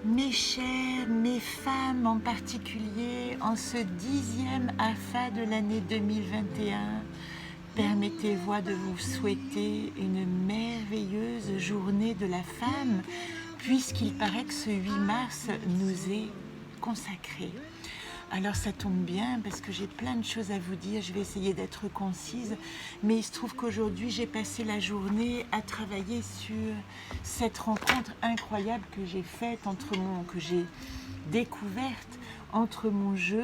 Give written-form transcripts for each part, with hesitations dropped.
Mes chers, mes femmes en particulier, en ce 10e AFA de l'année 2021, permettez-moi de vous souhaiter une merveilleuse journée de la femme, puisqu'il paraît que ce 8 mars nous est consacré. Alors ça tombe bien parce que j'ai plein de choses à vous dire, je vais essayer d'être concise, mais il se trouve qu'aujourd'hui j'ai passé la journée à travailler sur cette rencontre incroyable que j'ai faite que j'ai découverte entre mon jeu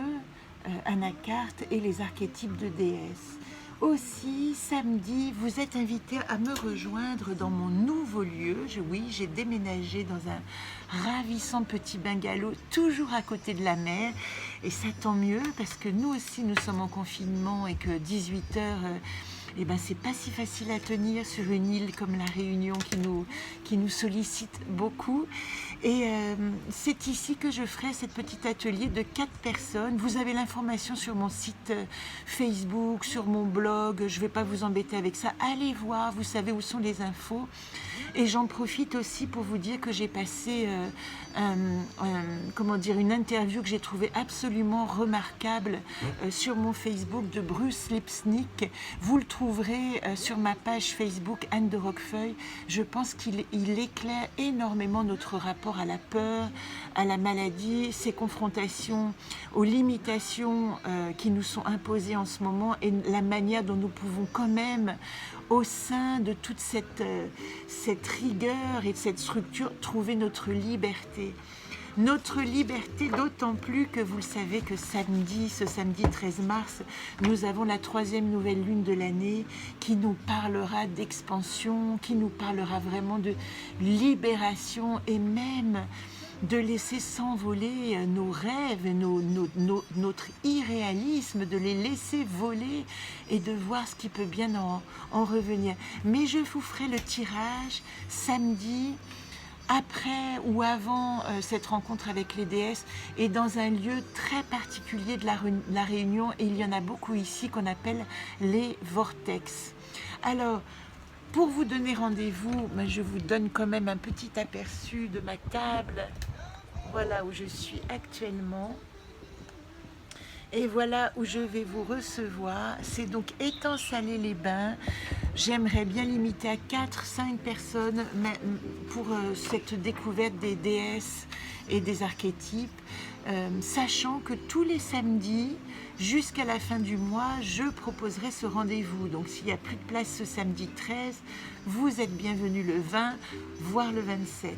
Anacarte et les archétypes de déesses. Aussi, samedi, vous êtes invité à me rejoindre dans mon nouveau lieu. Oui, j'ai déménagé dans un ravissant petit bungalow, toujours à côté de la mer. Et ça tant mieux, parce que nous aussi, nous sommes en confinement et que 18 heures, c'est pas si facile à tenir sur une île comme la Réunion qui nous sollicite beaucoup. Et c'est ici que je ferai cet petit atelier de 4 personnes. Vous avez l'information sur mon site Facebook, sur mon blog. Je ne vais pas vous embêter avec ça. Allez voir, vous savez où sont les infos. Et j'en profite aussi pour vous dire que j'ai passé une interview que j'ai trouvée absolument remarquable sur mon Facebook de Bruce Lipsnick. Vous le trouverez sur ma page Facebook Anne de Roquefeuille. Je pense qu'il éclaire énormément notre rapport à la peur, à la maladie, ces confrontations aux limitations qui nous sont imposées en ce moment et la manière dont nous pouvons quand même, au sein de toute cette rigueur et de cette structure, trouver notre liberté. Notre liberté, d'autant plus que vous le savez que ce samedi 13 mars, nous avons la 3e nouvelle lune de l'année qui nous parlera d'expansion, qui nous parlera vraiment de libération et même de laisser s'envoler nos rêves, notre irréalisme, de les laisser voler et de voir ce qui peut bien en revenir. Mais je vous ferai le tirage samedi, après ou avant cette rencontre avec les déesses et dans un lieu très particulier de la Réunion, et il y en a beaucoup ici qu'on appelle les vortex. Alors, pour vous donner rendez-vous, je vous donne quand même un petit aperçu de ma table. Voilà où je suis actuellement. Et voilà où je vais vous recevoir. C'est donc étang Salé-les-Bains. J'aimerais bien limiter à 4-5 personnes pour cette découverte des déesses et des archétypes, sachant que tous les samedis, jusqu'à la fin du mois, je proposerai ce rendez-vous. Donc s'il n'y a plus de place ce samedi 13, vous êtes bienvenus le 20, voire le 27.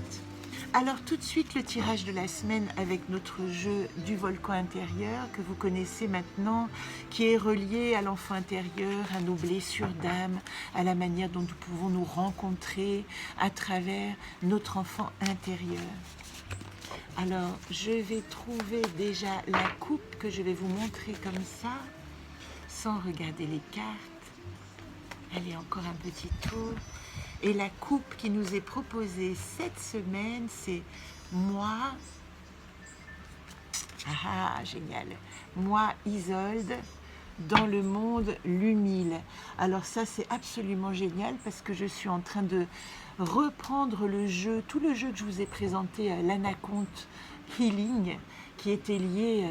Alors tout de suite le tirage de la semaine avec notre jeu du volcan intérieur que vous connaissez maintenant, qui est relié à l'enfant intérieur, à nos blessures d'âme, à la manière dont nous pouvons nous rencontrer à travers notre enfant intérieur. Alors je vais trouver déjà la coupe que je vais vous montrer comme ça, sans regarder les cartes. Allez, encore un petit tour. Et la coupe qui nous est proposée cette semaine, c'est moi. Ah, génial. Moi, Isolde, dans le monde l'humile. Alors ça, c'est absolument génial parce que je suis en train de reprendre le jeu, tout le jeu que je vous ai présenté à l'Anaconte Healing, qui était lié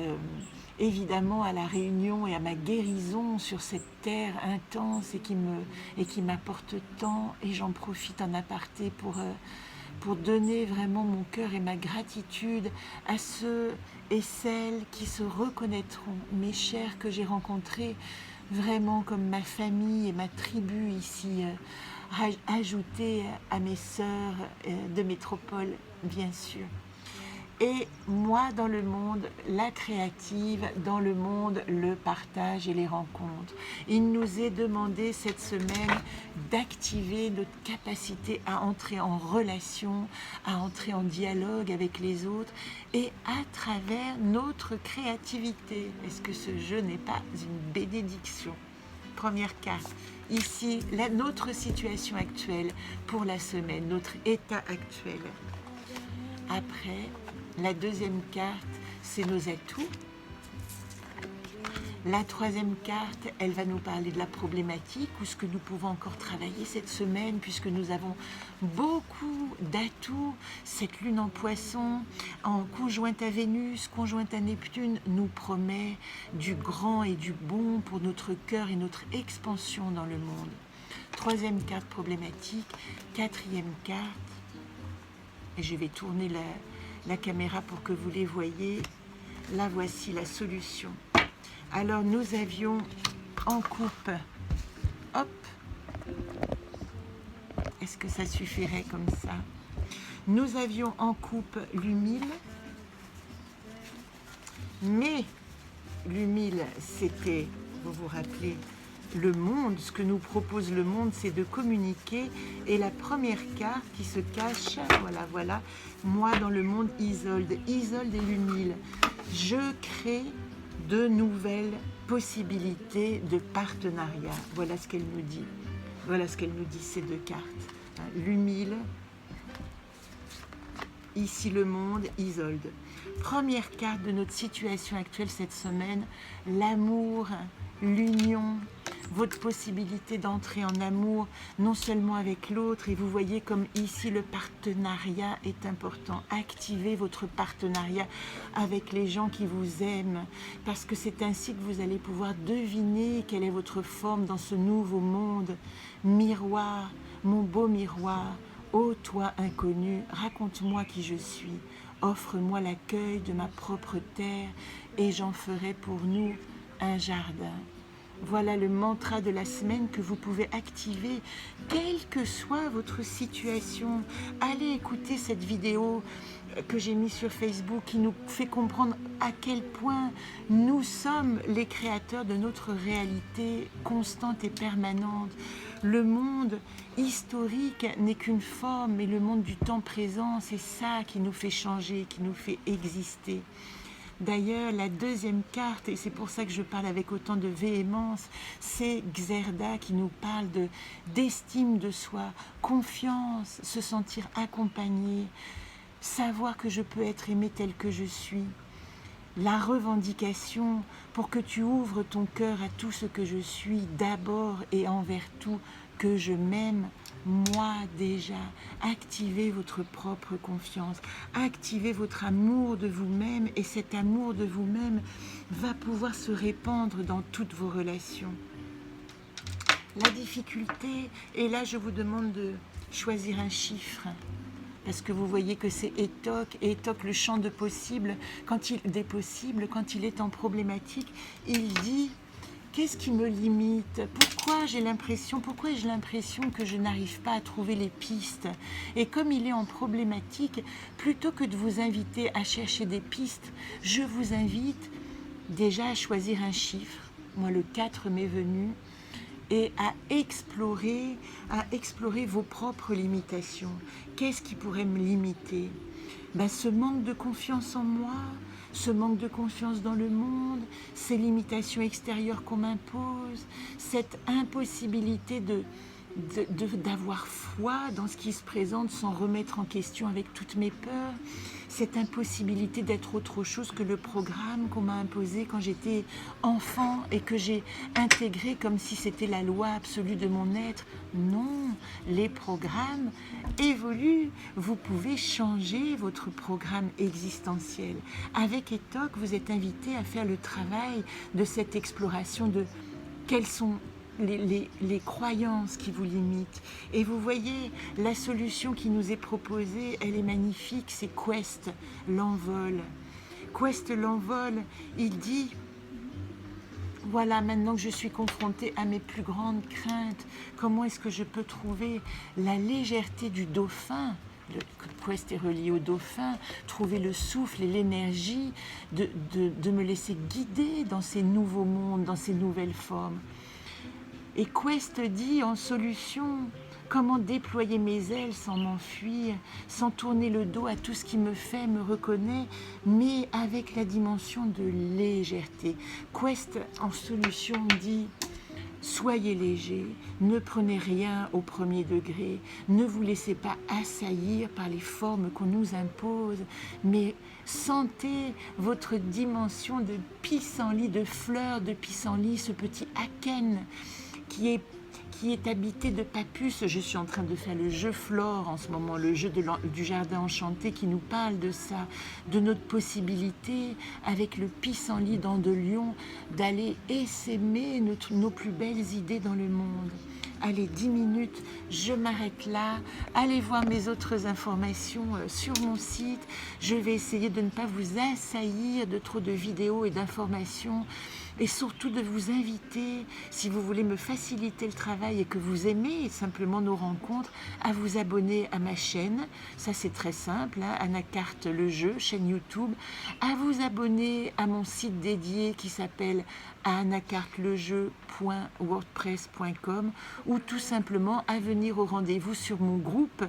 évidemment à la réunion et à ma guérison sur cette terre intense et qui m'apporte tant. Et j'en profite en aparté pour donner vraiment mon cœur et ma gratitude à ceux et celles qui se reconnaîtront, mes chers que j'ai rencontrés vraiment comme ma famille et ma tribu ici, ajoutée à mes sœurs de métropole, bien sûr. Et moi dans le monde, la créative, dans le monde, le partage et les rencontres. Il nous est demandé cette semaine d'activer notre capacité à entrer en relation, à entrer en dialogue avec les autres et à travers notre créativité. Est-ce que ce jeu n'est pas une bénédiction? Première carte. Ici, notre situation actuelle pour la semaine, notre état actuel. Après, la deuxième carte, c'est nos atouts. La troisième carte, elle va nous parler de la problématique ou ce que nous pouvons encore travailler cette semaine puisque nous avons beaucoup d'atouts. Cette lune en poisson, en conjointe à Vénus, conjointe à Neptune, nous promet du grand et du bon pour notre cœur et notre expansion dans le monde. Troisième carte problématique, quatrième carte, et je vais tourner la caméra pour que vous les voyez. Là, voici la solution. Alors, nous avions en coupe, hop, est-ce que ça suffirait comme ça? Nous avions en coupe l'humile, mais l'humile, c'était, vous vous rappelez, le monde. Ce que nous propose le monde, c'est de communiquer. Et la première carte qui se cache, voilà, moi dans le monde, Isolde. Isolde et l'humile. Je crée de nouvelles possibilités de partenariat. Voilà ce qu'elle nous dit. Voilà ce qu'elle nous dit, ces deux cartes. L'humile, ici le monde, Isolde. Première carte de notre situation actuelle cette semaine, l'amour, l'union, votre possibilité d'entrer en amour, non seulement avec l'autre, et vous voyez comme ici le partenariat est important. Activez votre partenariat avec les gens qui vous aiment, parce que c'est ainsi que vous allez pouvoir deviner quelle est votre forme dans ce nouveau monde. Miroir, mon beau miroir, ô toi inconnu, raconte-moi qui je suis, offre-moi l'accueil de ma propre terre, et j'en ferai pour nous un jardin. Voilà le mantra de la semaine que vous pouvez activer, quelle que soit votre situation. Allez écouter cette vidéo que j'ai mise sur Facebook qui nous fait comprendre à quel point nous sommes les créateurs de notre réalité constante et permanente. Le monde historique n'est qu'une forme, mais le monde du temps présent, c'est ça qui nous fait changer, qui nous fait exister. D'ailleurs, la deuxième carte, et c'est pour ça que je parle avec autant de véhémence, c'est Xerda qui nous parle d'estime de soi, confiance, se sentir accompagné, savoir que je peux être aimé tel que je suis. La revendication pour que tu ouvres ton cœur à tout ce que je suis d'abord et envers tout, que je m'aime, moi déjà. Activez votre propre confiance, activez votre amour de vous-même et cet amour de vous-même va pouvoir se répandre dans toutes vos relations. La difficulté, et là je vous demande de choisir un chiffre, parce que vous voyez que c'est Étoc, et Étoc, le champ de possible, des possibles, quand il est en problématique, il dit « Qu'est-ce qui me limite? Pourquoi ai-je l'impression que je n'arrive pas à trouver les pistes ?» Et comme il est en problématique, plutôt que de vous inviter à chercher des pistes, je vous invite déjà à choisir un chiffre. Moi, le 4 m'est venu. Et à explorer vos propres limitations. Qu'est-ce qui pourrait me limiter? Ce manque de confiance en moi, ce manque de confiance dans le monde, ces limitations extérieures qu'on m'impose, cette impossibilité d'avoir foi dans ce qui se présente sans remettre en question avec toutes mes peurs, cette impossibilité d'être autre chose que le programme qu'on m'a imposé quand j'étais enfant et que j'ai intégré comme si c'était la loi absolue de mon être. Non, les programmes évoluent. Vous pouvez changer votre programme existentiel. Avec Étoc, vous êtes invité à faire le travail de cette exploration de quels sont les croyances qui vous limitent. Et vous voyez, la solution qui nous est proposée, elle est magnifique, c'est Quest, l'envol. Quest, l'envol, il dit, voilà, maintenant que je suis confrontée à mes plus grandes craintes, comment est-ce que je peux trouver la légèreté du dauphin? Le Quest est relié au dauphin, trouver le souffle et l'énergie de me laisser guider dans ces nouveaux mondes, dans ces nouvelles formes. Et Quest dit en solution, comment déployer mes ailes sans m'enfuir, sans tourner le dos à tout ce qui me fait, me reconnaît, mais avec la dimension de légèreté. Quest en solution dit, Soyez léger, ne prenez rien au premier degré, ne vous laissez pas assaillir par les formes qu'on nous impose, mais sentez votre dimension de pissenlit, de fleurs de pissenlit, ce petit akène qui est habité de papus. Je suis en train de faire le jeu Flore en ce moment, le jeu du jardin enchanté qui nous parle de ça, de notre possibilité avec le pissenlit d'Andelion d'aller essaimer nos plus belles idées dans le monde. Allez, 10 minutes, je m'arrête là. Allez voir mes autres informations sur mon site. Je vais essayer de ne pas vous assaillir de trop de vidéos et d'informations. Et surtout de vous inviter, si vous voulez me faciliter le travail et que vous aimez simplement nos rencontres, à vous abonner à ma chaîne. Ça c'est très simple, hein, Anacarte le jeu, chaîne YouTube. À vous abonner à mon site dédié qui s'appelle anacartelejeu.wordpress.com ou tout simplement à venir au rendez-vous sur mon groupe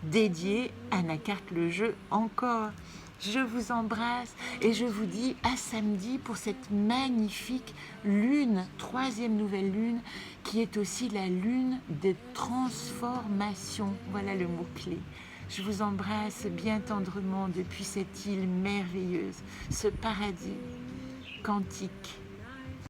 dédié Anacarte le jeu encore. Je vous embrasse et je vous dis à samedi pour cette magnifique lune, 3e nouvelle lune, qui est aussi la lune des transformations. Voilà le mot-clé. Je vous embrasse bien tendrement depuis cette île merveilleuse, ce paradis quantique.